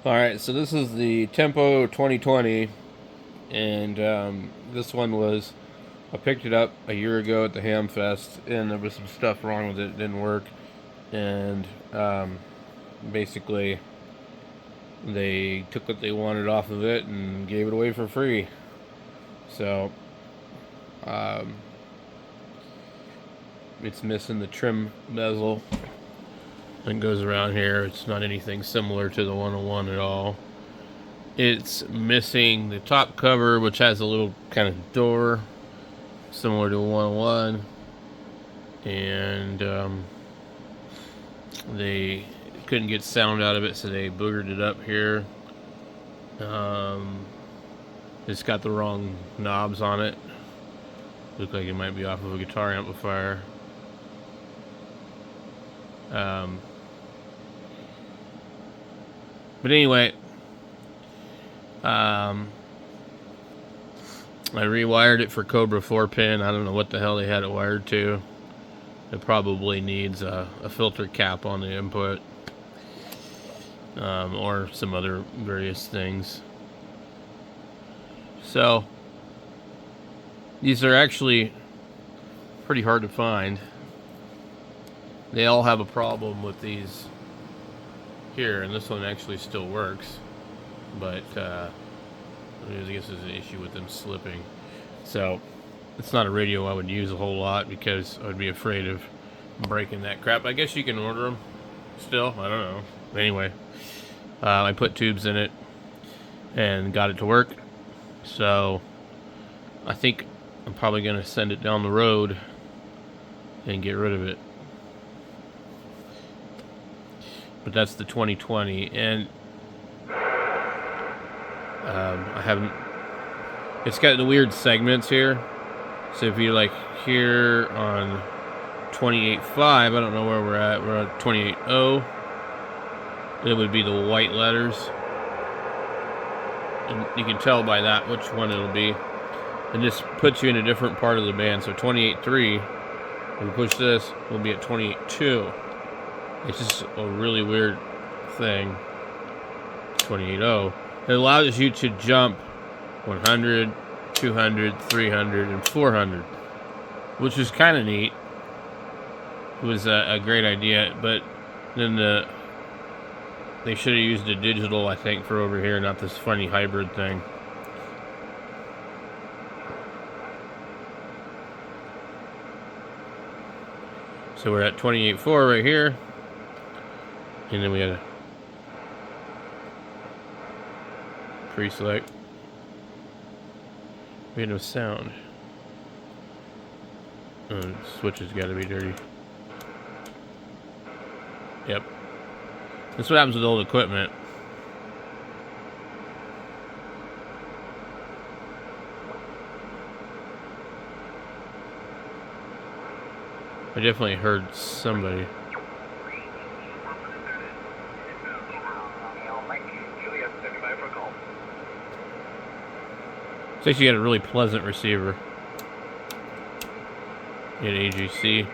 Alright, so this is the Tempo 2020, and this one was, I picked it up a year ago at the Hamfest, and there was some stuff wrong with it, it didn't work, and basically they took what they wanted off of it and gave it away for free. So, it's missing the trim bezel that goes around here. It's not anything similar to the 101 at all. It's missing the top cover, which has a little kind of door similar to a 101, and they couldn't get sound out of it, so they boogered it up here. It's got the wrong knobs on it. Look like it might be off of a guitar amplifier. But anyway, I rewired it for Cobra 4 pin. I don't know what the hell they had it wired to. It probably needs a filter cap on the input, or some other various things. So these are actually pretty hard to find. They all have a problem with these here, and this one actually still works, but I guess there's an issue with them slipping. So it's not a radio I would use a whole lot because I would be afraid of breaking that crap. I guess you can order them still, I don't know. Anyway, I put tubes in it and got it to work, so I think I'm probably going to send it down the road and get rid of it. But that's the 2020, and I haven't, it's got the weird segments here. So if you like here on 28.5, I don't know where we're at 28.0. It would be the white letters, and you can tell by that which one it'll be. And this puts you in a different part of the band. So 28.3, if we push this, we'll be at 28.2. It's just a really weird thing. 28.0. It allows you to jump 100, 200, 300, and 400, which is kind of neat. It was a great idea, but then they should have used a digital, I think, for over here, not this funny hybrid thing. So we're at 28.4 right here. And then we had a pre-select. We had no sound. Oh, the switch has got to be dirty. Yep. That's what happens with old equipment. I definitely heard somebody. It's actually got a really pleasant receiver in AGC.